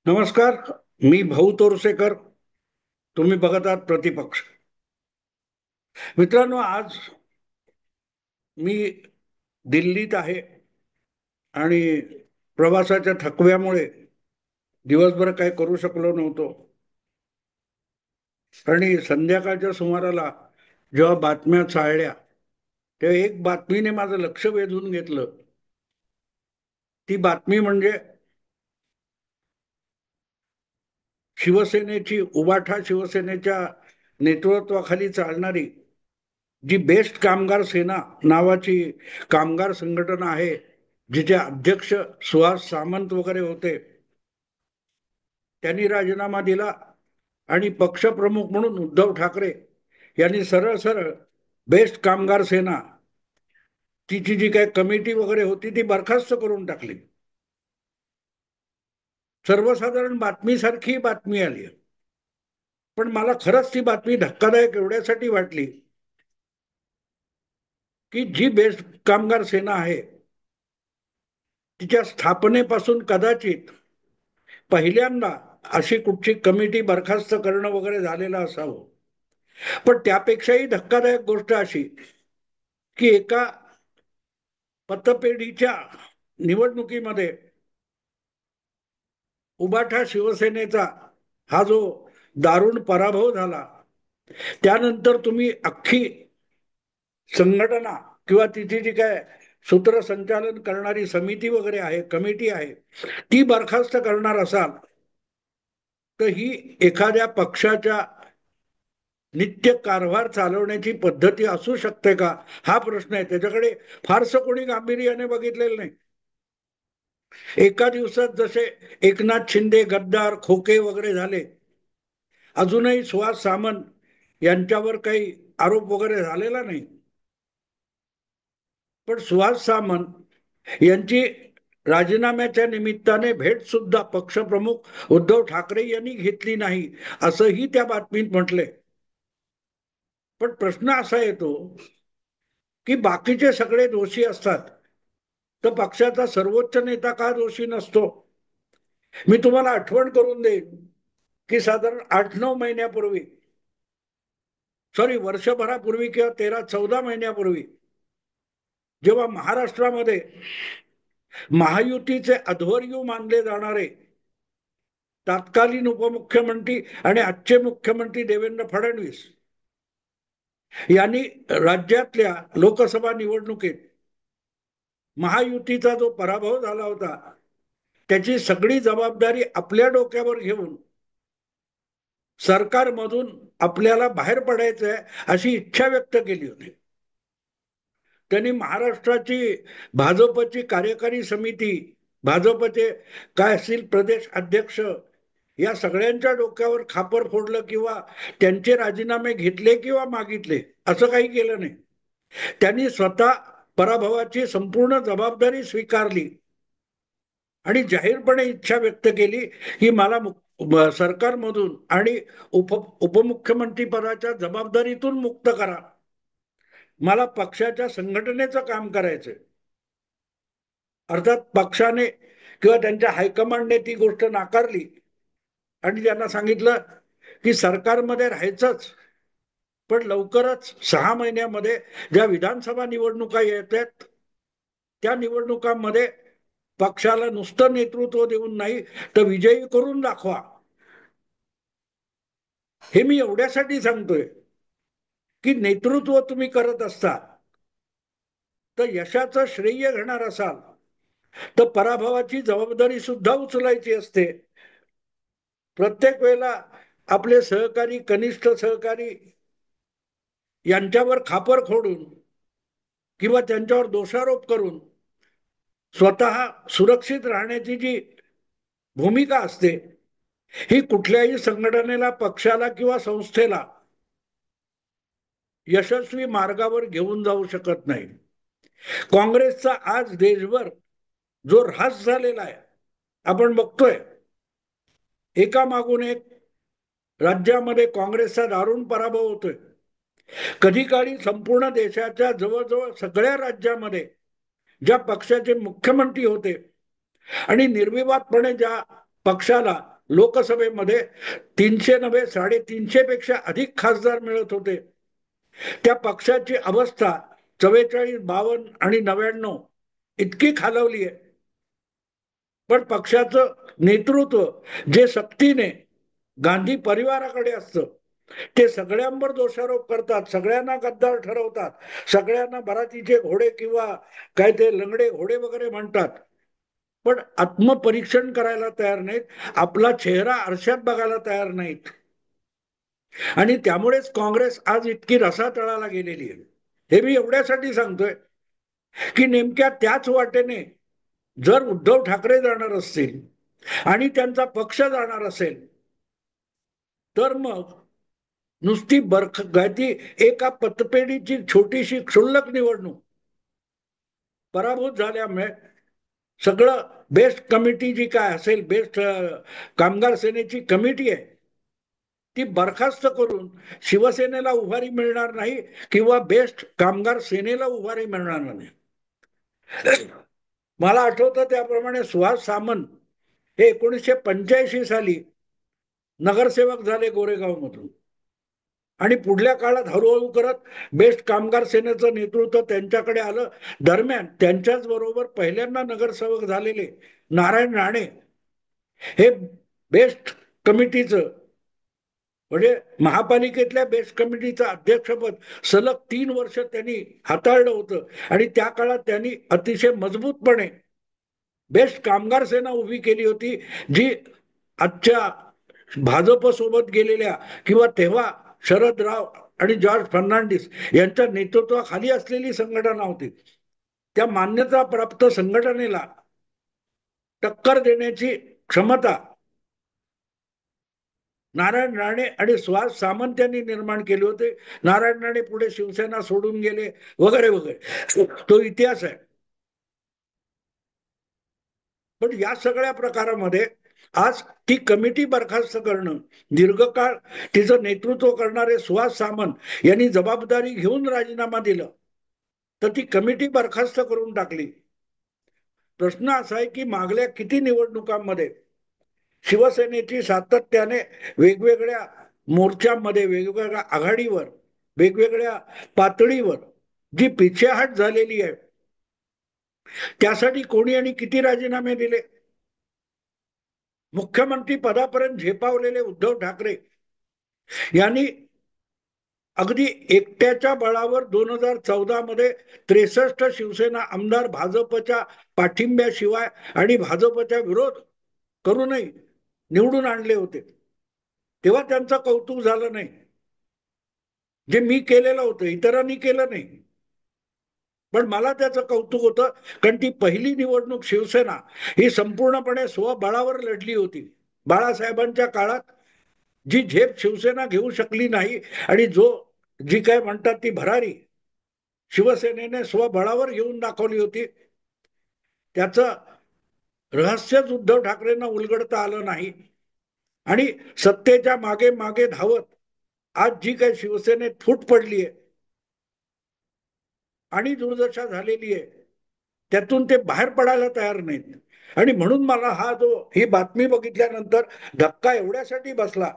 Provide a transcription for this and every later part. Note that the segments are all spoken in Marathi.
नमस्कार. मी भाऊ तोरसेकर. तुम्ही बघत आहात प्रतिपक्ष. मित्रांनो, आज मी दिल्लीत आहे आणि प्रवासाच्या थकव्यामुळे दिवसभर काही करू शकलो नव्हतो. आणि संध्याकाळच्या सुमाराला जेव्हा बातम्या चाळल्या तेव्हा एक बातमीने माझं लक्ष वेधून घेतलं. ती बातमी म्हणजे शिवसेनेची, उबाठा शिवसेनेच्या नेतृत्वाखाली चालणारी जी बेस्ट कामगार सेना नावाची कामगार संघटना आहे, जिचे अध्यक्ष सुहास सामंत वगैरे होते, त्यांनी राजीनामा दिला आणि पक्षप्रमुख म्हणून उद्धव ठाकरे यांनी सरळ सरळ बेस्ट कामगार सेना, तिची जी काही कमिटी वगैरे होती ती बरखास्त करून टाकली. सर्वसाधारण बातमीसारखी बातमी आली. पण मला खरंच ती बातमी धक्कादायक एवढ्यासाठी वाटली की जी बेस्ट कामगार सेना आहे तिच्या स्थापनेपासून कदाचित पहिल्यांदा अशी कुठची कमिटी बरखास्त करणं वगैरे झालेलं असावं. पण त्यापेक्षाही धक्कादायक गोष्ट अशी की एका पतपेढीच्या निवडणुकीमध्ये उबाठा शिवसेनेचा हा जो दारुण पराभव झाला, त्यानंतर तुम्ही अख्खी संघटना किंवा तिथे जी काय सूत्रसंचालन करणारी समिती वगैरे आहे, कमिटी आहे, ती बरखास्त करणार असाल तर ही एखाद्या पक्षाच्या नित्य कारभार चालवण्याची पद्धती असू शकते का, हा प्रश्न आहे. त्याच्याकडे फारसं कोणी गांभीर्याने बघितलेलं नाही. एका दिवसात जसे एकनाथ शिंदे गद्दार खोके वगैरे झाले, अजूनही सुहास सामंत यांच्यावर काही आरोप वगैरे झालेला नाही. पण सुहास सामंत यांची राजीनाम्याच्या निमित्ताने भेट सुद्धा पक्षप्रमुख उद्धव ठाकरे यांनी घेतली नाही, असंही त्या बातमीत म्हटले. पण प्रश्न असा येतो की बाकीचे सगळे दोषी असतात तर पक्षाचा सर्वोच्च नेता का दोषी नसतो. मी तुम्हाला आठवण करून देईन की साधारण 8-9 महिन्यापूर्वी, सॉरी, वर्षभरापूर्वी किंवा 13-14 महिन्यापूर्वी, जेव्हा महाराष्ट्रामध्ये महायुतीचे अध्वर्यू मानले जाणारे तत्कालीन उपमुख्यमंत्री आणि आजचे मुख्यमंत्री देवेंद्र फडणवीस यांनी राज्यातल्या लोकसभा निवडणुकीत महायुतीचा जो पराभव झाला होता त्याची सगळी जबाबदारी आपल्या डोक्यावर घेऊन सरकारमधून आपल्याला बाहेर पडायचं आहे अशी इच्छा व्यक्त केली होती. त्यांनी महाराष्ट्राची भाजपची कार्यकारी समिती, भाजपचे काय असतील प्रदेश अध्यक्ष, या सगळ्यांच्या डोक्यावर खापर फोडलं किंवा त्यांचे राजीनामे घेतले किंवा मागितले, असं काही केलं नाही. त्यांनी स्वतः पराभवाची संपूर्ण जबाबदारी स्वीकारली आणि जाहीरपणे इच्छा व्यक्त केली की मला सरकारमधून आणि उपमुख्यमंत्री पदाच्या जबाबदारीतून मुक्त करा, मला पक्षाच्या संघटनेचं काम करायचंय. अर्थात पक्षाने किंवा त्यांच्या हायकमांडने ती गोष्ट नाकारली आणि त्यांना सांगितलं की सरकारमध्ये राहायचंच, पण लवकरच 6 महिन्यामध्ये ज्या विधानसभा निवडणुका येत आहेत त्या निवडणुकांमध्ये पक्षाला नुसतं नेतृत्व देऊन नाही तर विजयी करून दाखवा. हे मी एवढ्यासाठी सांगतोय की नेतृत्व तुम्ही करत असता तर यशाचं श्रेय घेणार असाल तर पराभवाची जबाबदारी सुद्धा उचलायची असते. प्रत्येक वेळेला आपले सहकारी, कनिष्ठ सहकारी यांच्यावर खापर खोडून किंवा त्यांच्यावर दोषारोप करून स्वतः सुरक्षित राहण्याची जी भूमिका असते ही कुठल्याही संघटनेला, पक्षाला किंवा संस्थेला यशस्वी मार्गावर घेऊन जाऊ शकत नाही. काँग्रेसचा आज देशभर जो ऱ्हास झालेला आहे आपण बघतोय. एका मागून एक राज्यामध्ये काँग्रेसचा दारुण पराभव होतोय. कधी काळी संपूर्ण देशाच्या जवळजवळ सगळ्या राज्यामध्ये ज्या पक्षाचे मुख्यमंत्री होते आणि निर्विवादपणे ज्या पक्षाला लोकसभेमध्ये 300 नव्हे 350 पेक्षा अधिक खासदार मिळत होते. त्या पक्षाची अवस्था 44, 52 आणि 99 इतकी खालवली आहे. पण पक्षाचं नेतृत्व जे सक्तीने गांधी परिवाराकडे असतं, ते सगळ्यांवर दोषारोप करतात, सगळ्यांना गद्दार ठरवतात, सगळ्यांना भरातीचे घोडे किंवा काय ते लंगडे घोडे वगैरे म्हणतात, पण आत्मपरीक्षण करायला तयार नाहीत, आपला चेहरा आरशात बघायला तयार नाहीत. आणि त्यामुळेच काँग्रेस आज इतकी रसातळाला गेलेली आहे. हे मी एवढ्यासाठी सांगतोय की नेमक्या त्याच वाटेने जर उद्धव ठाकरे जाणार असतील आणि त्यांचा पक्ष जाणार असेल, तर मग नुसती ती एका पतपेढीची छोटीशी क्षुल्लक निवडणूक पराभूत झाल्यामुळे सगळं बेस्ट कमिटी जी काय असेल, बेस्ट कामगार सेनेची कमिटी आहे, ती बरखास्त करून शिवसेनेला उभारी मिळणार नाही किंवा बेस्ट कामगार सेनेला उभारी मिळणार नाही. मला आठवतं त्याप्रमाणे सुहास सामंत हे 1985 साली नगरसेवक झाले गोरेगाव मधून, आणि पुढल्या काळात हळूहळू करत बेस्ट कामगार सेनेचं नेतृत्व त्यांच्याकडे आलं. दरम्यान त्यांच्याच बरोबर पहिल्यांदा नगरसेवक झालेले नारायण राणे हे बेस्ट कमिटीचं म्हणजे महापालिकेतल्या बेस्ट कमिटीचं अध्यक्षपद सलग 3 वर्ष त्यांनी हाताळलं होतं. आणि त्या काळात त्यांनी अतिशय मजबूतपणे बेस्ट कामगार सेना उभी केली होती, जी आजच्या भाजप सोबत गेलेल्या किंवा तेव्हा शरद राव आणि जॉर्ज फर्नांडिस यांच्या नेतृत्वाखाली असलेली संघटना होती. त्या मान्यता प्राप्त संघटनेला टक्कर देण्याची क्षमता नारायण राणे आणि सुहास सामंत यांनी निर्माण केले होते. नारायण राणे पुढे शिवसेना सोडून गेले वगैरे वगैरे, तो इतिहास आहे. पण या सगळ्या प्रकारामध्ये आज ती कमिटी बरखास्त करणं, दीर्घकाळ तिचं नेतृत्व करणारे सुहास सामंत यांनी जबाबदारी घेऊन राजीनामा दिला, तर ती कमिटी बरखास्त करून टाकली. प्रश्न असा आहे की मागल्या किती निवडणुकांमध्ये शिवसेनेची सातत्याने वेगवेगळ्या मोर्चामध्ये, वेगवेगळ्या आघाडीवर, वेगवेगळ्या पातळीवर जी पिछेहाट झालेली आहे, त्यासाठी कोणी आणि किती राजीनामे दिले. मुख्यमंत्री पदापर्यंत झेपावलेले उद्धव ठाकरे यांनी अगदी एकट्याच्या बळावर 2014 मध्ये 63 शिवसेना आमदार भाजपच्या पाठिंब्याशिवाय आणि भाजपच्या विरोध करूनही निवडून आणले होते. तेव्हा त्यांचं कौतुक झालं नाही, जे मी केलेलं होतं इतरांनी केलं नाही. पण मला त्याचं कौतुक होतं, कारण ती पहिली निवडणूक शिवसेना ही संपूर्णपणे स्वबळावर लढली होती. बाळासाहेबांच्या काळात जी झेप शिवसेना घेऊ शकली नाही आणि जी काय म्हणतात ती भरारी शिवसेनेने स्वबळावर घेऊन दाखवली होती, त्याचं रहस्यच उद्धव ठाकरेंना उलगडता आलं नाही. आणि सत्तेच्या मागे मागे धावत आज जी काही शिवसेनेत फूट पडली आहे आणि दुर्दशा झालेली आहे, त्यातून ते बाहेर पडायला तयार नाहीत. आणि म्हणून मला ही बातमी बघितल्यानंतर धक्का एवढ्यासाठी बसला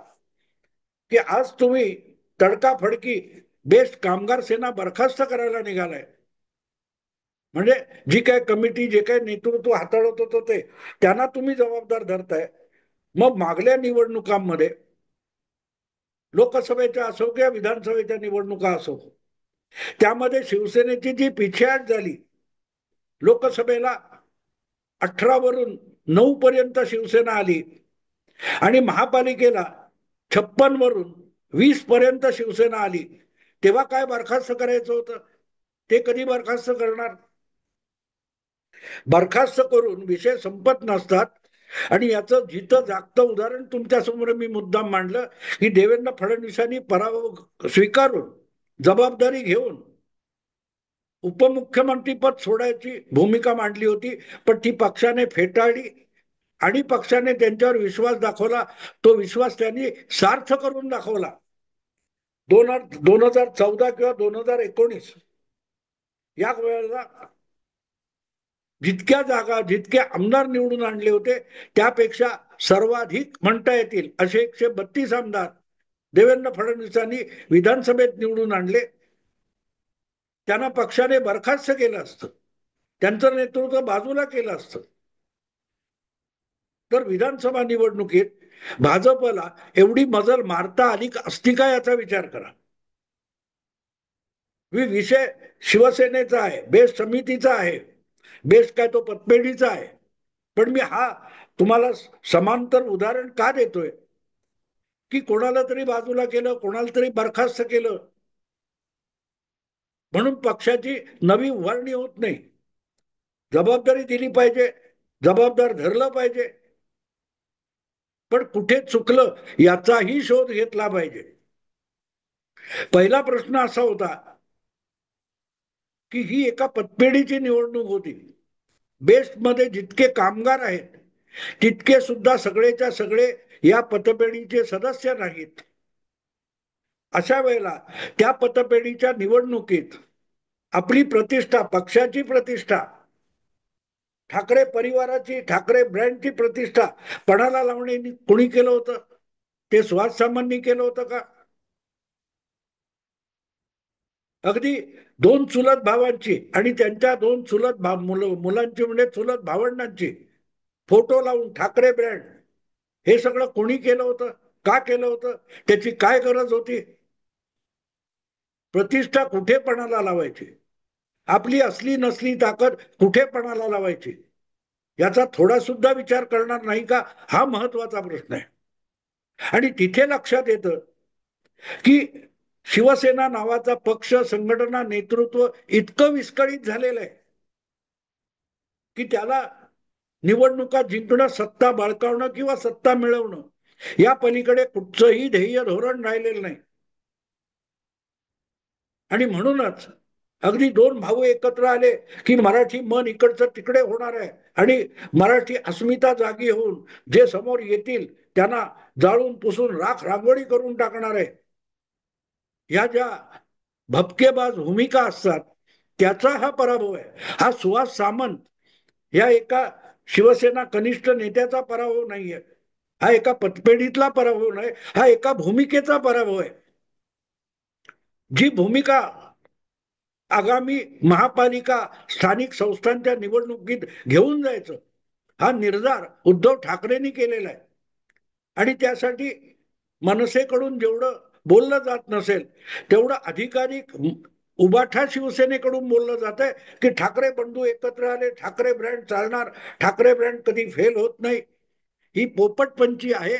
की आज तुम्ही तडकाफडकी बेस्ट कामगार सेना बरखास्त करायला निघालाय. म्हणजे जी काय कमिटी, जे काय नेतृत्व हाताळत होतं ते त्यांना तुम्ही जबाबदार धरताय. मग मागल्या निवडणुकांमध्ये, लोकसभेच्या असो किंवा विधानसभेच्या निवडणुका असो, त्यामध्ये शिवसेनेची जी पिछेहाट झाली, लोकसभेला 18 वरून 9 पर्यंत शिवसेना आली आणि महापालिकेला 56 वरून 20 पर्यंत शिवसेना आली, तेव्हा काय बरखास्त करायचं होतं, ते कधी बरखास्त करणार. बरखास्त करून विषय संपत नसतात. आणि याचं जिथं जागतं उदाहरण तुमच्या समोर मी मुद्दाम मांडलं की देवेंद्र फडणवीसांनी पराभव स्वीकारून जबाबदारी घेऊन उपमुख्यमंत्री पद सोडायची भूमिका मांडली होती, पण ती पक्षाने फेटाळली आणि पक्षाने त्यांच्यावर विश्वास दाखवला. तो विश्वास त्यांनी सार्थ करून दाखवला. 2014 किंवा 2019 या वेळेला जितक्या जागा, जितके आमदार निवडून आणले होते, त्यापेक्षा सर्वाधिक म्हणता येतील असे 132 आमदार देवेंद्र फडणवीसांनी विधानसभेत निवडून आणले. त्यांना पक्षाने बरखास्त केलं असतं, त्यांचं नेतृत्व बाजूला केलं असतं, तर विधानसभा निवडणुकीत भाजपला एवढी मजल मारता आली असती का याचा विचार करा. विषय शिवसेनेचा आहे, बेस समितीचा आहे, बेस काय तो पतपेढीचा आहे. पण मी हा तुम्हाला समांतर उदाहरण का देतोय की कोणाला तरी बाजूला केलं, कोणाला तरी बरखास्त केलं म्हणून पक्षाची नवी उभारणी होत नाही. जबाबदारी दिली पाहिजे, जबाबदार धरलं पाहिजे, पण कुठे चुकलं याचाही शोध घेतला पाहिजे. पहिला प्रश्न असा होता की ही एका पतपेढीची निवडणूक होती. बेस्टमध्ये जितके कामगार आहेत तितके सुद्धा सगळेच्या सगळे या पतपेढीचे सदस्य नाहीत. अशा वेळेला त्या पतपेढीच्या निवडणुकीत आपली प्रतिष्ठा, पक्षाची प्रतिष्ठा, ठाकरे परिवाराची, ठाकरे ब्रँडची प्रतिष्ठा पणाला लावणे कोणी केलं होतं? ते सुहास सामंतांनी केलं होतं का? अगदी दोन चुलत भावांची आणि त्यांच्या दोन चुलत मुलांची म्हणजे चुलत भावंडांची फोटो लावून ठाकरे ब्रँड हे सगळं कोणी केलं होतं? का केलं होतं? त्याची काय गरज होती? प्रतिष्ठा कुठे पणाला लावायची? आपली असली नसली ताकद कुठे पणाला लावायची? याचा थोडा सुद्धा विचार करणार नाही का? हा महत्वाचा प्रश्न आहे. आणि तिथे लक्षात येतं की शिवसेना नावाचा पक्ष, संघटना, नेतृत्व इतकं विस्कळीत झालेलं आहे की त्याला निवडणुका जिंकणं, सत्ता बळकावणं किंवा सत्ता मिळवणं या पलीकडे कुठचंही ध्येय धोरण राहिलेलं नाही. आणि म्हणूनच अगदी दोन भाऊ एकत्र आले की मराठी मन इकडचं तिकडे होणार आहे आणि मराठी अस्मिता जागी होऊन जे समोर येतील त्यांना जाळून पुसून राख रांगोळी करून टाकणार आहे. या ज्या भपकेबाज भूमिका असतात त्याचा हा पराभव आहे. हा सुहास सामंत या एका शिवसेना कनिष्ठ नेत्याचा पराभव नाहीये, हा एका पतपेढीतला पराभव नाही, हा एका भूमिकेचा पराभव आहे. जी भूमिका आगामी महापालिका स्थानिक संस्थांच्या निवडणुकीत घेऊन जायचं हा निर्धार उद्धव ठाकरेंनी केलेला आहे. आणि त्यासाठी मनसेकडून जेवढं बोललं जात नसेल तेवढं अधिकाधिक उबाठा शिवसेनेकडून बोललं जात आहे की ठाकरे बंधू एकत्र आले, ठाकरे ब्रँड चालणार, ठाकरे ब्रँड कधी फेल होत नाही. ही पोपटपंची आहे.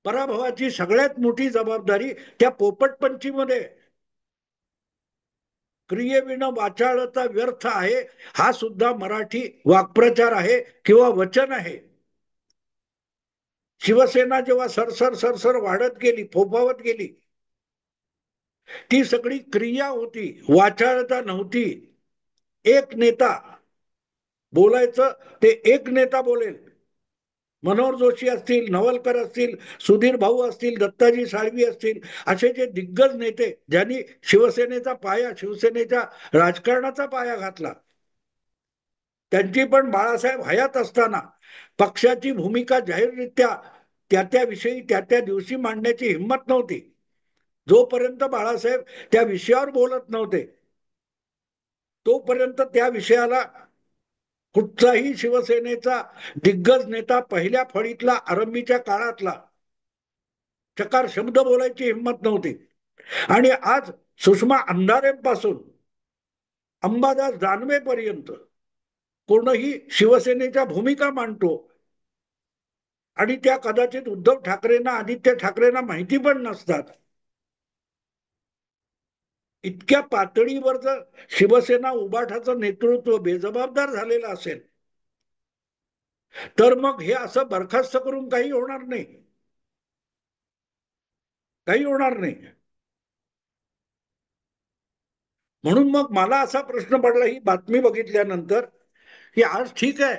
पराभवाची सगळ्यात मोठी जबाबदारी त्या पोपटपंचीमध्ये. क्रियेविना वाचाळता व्यर्थ आहे हा सुद्धा मराठी वाक्प्रचार आहे किंवा वचन आहे. शिवसेना जेव्हा सरसर सरसर वाढत गेली, फोफावत गेली, ती सगळी क्रिया होती, वाचाळता नव्हती. एक नेता बोलायचं ते एक नेता बोलेल. मनोहर जोशी असतील, नवलकर असतील, सुधीर भाऊ असतील, दत्ताजी साळवी असतील, असे जे दिग्गज नेते ज्यांनी शिवसेनेचा पाया, शिवसेनेच्या राजकारणाचा पाया घातला, त्यांची पण बाळासाहेब हयात असताना पक्षाची भूमिका जाहीररित्या त्या विषयी त्या दिवशी मांडण्याची हिंमत नव्हती. जोपर्यंत बाळासाहेब त्या विषयावर बोलत नव्हते तोपर्यंत त्या विषयाला कुठचाही शिवसेनेचा दिग्गज नेता पहिल्या फळीतला, आरंभीच्या काळातला चकार शब्द बोलायची हिंमत नव्हती. आणि आज सुषमा अंधारेंपासून अंबादास दानवे पर्यंत कोणही शिवसेनेच्या भूमिका मांडतो आणि त्या कदाचित उद्धव ठाकरेंना, आदित्य ठाकरेंना माहिती पण नसतात. इतक्या पातळीवर जर शिवसेना उबाठाचं नेतृत्व बेजबाबदार झालेलं असेल तर मग हे असं बरखास्त करून काही होणार नाही, काही होणार नाही. म्हणून मग मला असा प्रश्न पडला ही बातमी बघितल्यानंतर की आज ठीक आहे,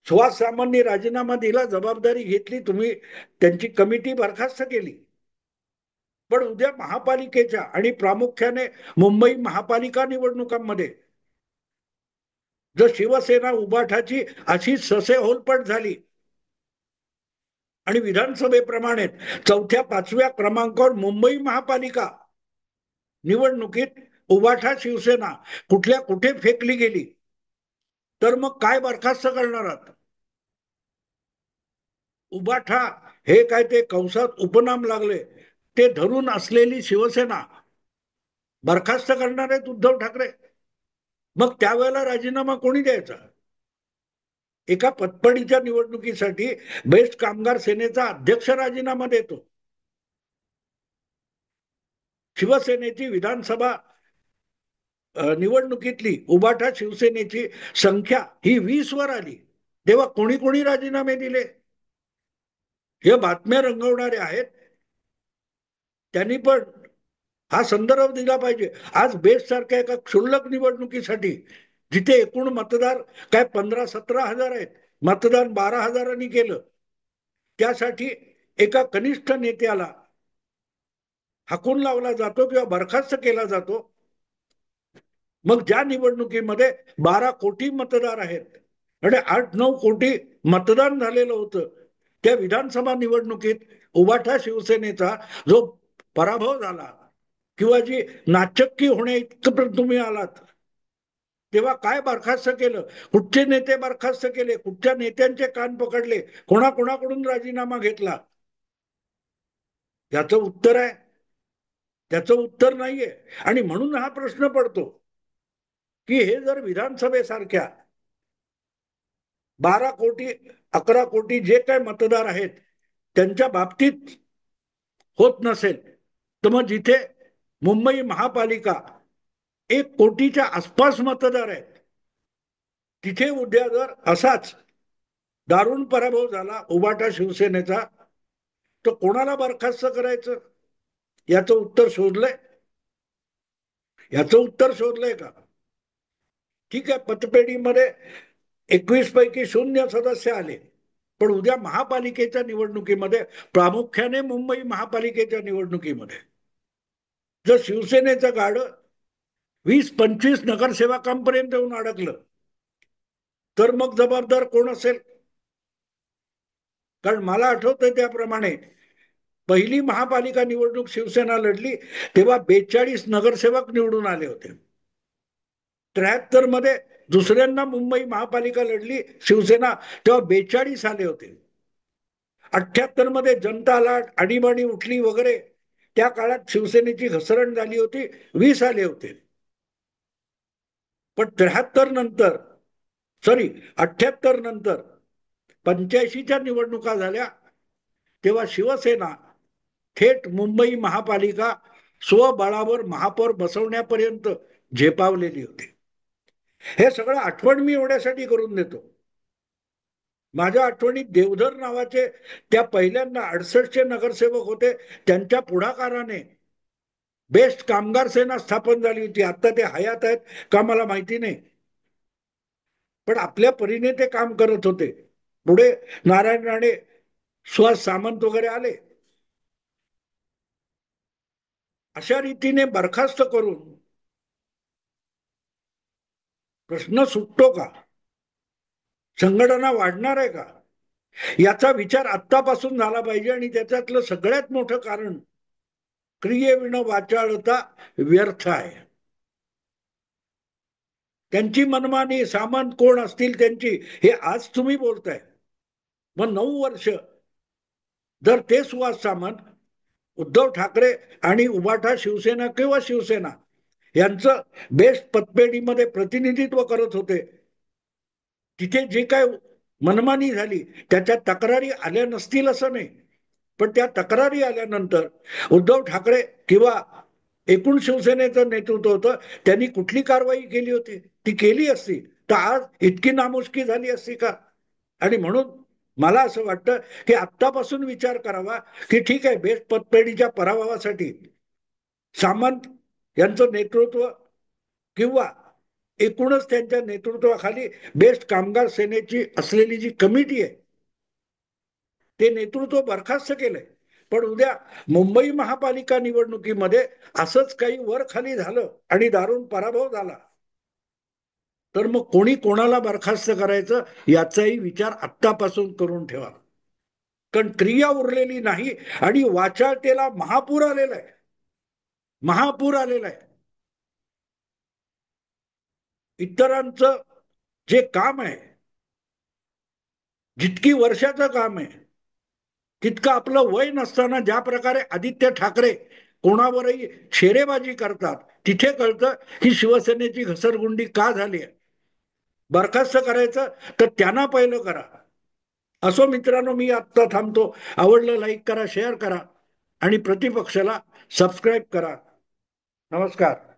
सुहास सामंतांनी राजीनामा दिला, जबाबदारी घेतली, तुम्ही त्यांची कमिटी बरखास्त केली, पण उद्या महापालिकेच्या आणि प्रामुख्याने मुंबई महापालिका निवडणुकांमध्ये जर शिवसेना उबाठाची अशी ससेहोलपट झाली आणि विधानसभेप्रमाणे चौथ्या पाचव्या क्रमांकावर मुंबई महापालिका निवडणुकीत उबाठा शिवसेना कुठल्या कुठे फेकली गेली, तर मग काय बरखास्त करणार आहात? उबाठा हे काय ते कंसात उपनाम लागले, ते धरून असलेली शिवसेना बरखास्त करणार आहेत उद्धव ठाकरे. मग त्यावेळेला राजीनामा कोणी द्यायचा? एका पतपडीच्या निवडणुकीसाठी बेस्ट कामगार सेनेचा अध्यक्ष राजीनामा देतो. शिवसेनेची विधानसभा निवडणुकीतली उबाठा शिवसेनेची संख्या ही 20 वर आली, तेव्हा कोणी कोणी राजीनामे दिले? हे बातम्या रंगवणारे आहेत, त्यांनी पण हा संदर्भ दिला पाहिजे. आज बेस्ट सारख्या एका क्षुल्लक निवडणुकीसाठी जिथे एकूण मतदार काय 15-17 हजार आहेत, मतदान 12,000 केलं, त्यासाठी एका कनिष्ठ नेत्याला हाकून लावला जातो किंवा बरखास्त केला जातो. मग ज्या निवडणुकीमध्ये 12 कोटी मतदार आहेत आणि 8-9 कोटी मतदान झालेलं होतं, त्या विधानसभा निवडणुकीत उबाठा शिवसेनेचा जो पराभव झाला किंवा जी नाचक्की होण्या इतकं तुम्ही आलात, तेव्हा काय बरखास्त केलं? कुठचे नेते बरखास्त केले? कुठच्या नेत्यांचे कान पकडले? कोणाकोणाकडून राजीनामा घेतला? याचं उत्तर आहे? त्याचं उत्तर नाहीये. आणि म्हणून हा प्रश्न पडतो की हे जर विधानसभेसारख्या 12 कोटी 11 कोटी जे काय मतदार आहेत त्यांच्या बाबतीत होत नसेल, तर मग जिथे मुंबई महापालिका 1 कोटीच्या आसपास मतदार आहेत, तिथे उद्या जर असाच दारुण पराभव झाला उबाटा शिवसेनेचा, तर कोणाला बरखास्त करायचं? याचं उत्तर शोधलंय? याचं उत्तर शोधलंय का? ठीक आहे, पतपेढीमध्ये 21 पैकी 0 सदस्य आले, पण उद्या महापालिकेच्या निवडणुकीमध्ये, प्रामुख्याने मुंबई महापालिकेच्या निवडणुकीमध्ये जर शिवसेनेचं गाडं 20-25 नगरसेवकांपर्यंत येऊन अडकलं, तर मग जबाबदार कोण असेल? कारण मला आठवतंय त्याप्रमाणे पहिली महापालिका निवडणूक शिवसेना लढली तेव्हा 42 नगरसेवक निवडून आले होते. 73 मध्ये दुसऱ्यांदा मुंबई महापालिका लढली शिवसेना, तेव्हा 42 आले होते. 78 मध्ये जनता लाट आणीबाणी उठली वगैरे, त्या काळात शिवसेनेची घसरण झाली होती, 20 आले होते. पण 73 नंतर, सॉरी 78 नंतर 85च्या निवडणुका झाल्या, तेव्हा शिवसेना थेट मुंबई महापालिका स्वबळावर महापौर बसवण्यापर्यंत झेपावलेली होती. हे सगळं आठवण मी एवढ्यासाठी करून देतो, माझ्या आठवणीत देवधर नावाचे त्या पहिल्यांदा 68चे नगरसेवक होते, त्यांच्या पुढाकाराने बेस्ट कामगार सेना स्थापन झाली होती. आता ते हयात आहेत का मला माहिती नाही, पण आपल्या परीने ते काम करत होते. पुढे नारायण राणे, सुहास सामंत वगैरे आले. अशा रीतीने बरखास्त करून प्रश्न सुटतो का? संघटना वाढणार आहे का? याचा विचार आत्तापासून झाला पाहिजे. आणि त्याच्यातलं सगळ्यात मोठं कारण क्रियेविण वाचाळता व्यर्थ आहे. त्यांची मनमानी, सामंत कोण असतील त्यांची, हे आज तुम्ही बोलताय. मग 9 वर्ष जर ते सुहास सामंत, उद्धव ठाकरे आणि उबाठा शिवसेना किंवा शिवसेना यांचं बेस्ट पतपेढीमध्ये प्रतिनिधित्व करत होते, तिथे जे काय मनमानी झाली त्याच्या तक्रारी आल्या नसतील असं नाही, पण त्या तक्रारी आल्यानंतर उद्धव ठाकरे किंवा एकूण शिवसेनेचं नेतृत्व होतं, त्यांनी कुठली कारवाई केली होती? ती केली असती तर आज इतकी नामुष्की झाली असती का? आणि म्हणून मला असं वाटतं की आत्तापासून विचार करावा की ठीक आहे, बेस्ट पतपेढीच्या पराभवासाठी सामंत यांचं नेतृत्व किंवा एकूणच त्यांच्या नेतृत्वाखाली बेस्ट कामगार सेनेची असलेली जी कमिटी आहे, ते नेतृत्व बरखास्त केलंय. पण उद्या मुंबई महापालिका निवडणुकीमध्ये असंच काही वर खाली झालं आणि दारुण पराभव झाला, तर मग कोणी कोणाला बरखास्त करायचं याचाही विचार आत्तापासून करून ठेवा. कारण क्रिया उरलेली नाही आणि वाचाळतेला महापूर आलेला आहे. महापूर आलेला आहे. इतरांचं जे काम आहे, जितकी वर्षाचं काम आहे, तितकं आपलं वय नसताना ज्या प्रकारे आदित्य ठाकरे कोणावरही शेरेबाजी करतात, तिथे कळतं की शिवसेनेची घसरगुंडी का झाली आहे. बरखास्त करायचं तर त्यांना पहिलं करा. असो मित्रांनो, मी आत्ता थांबतो. आवडलं लाईक करा, शेअर करा आणि प्रतिपक्षाला सबस्क्राईब करा. नमस्कार.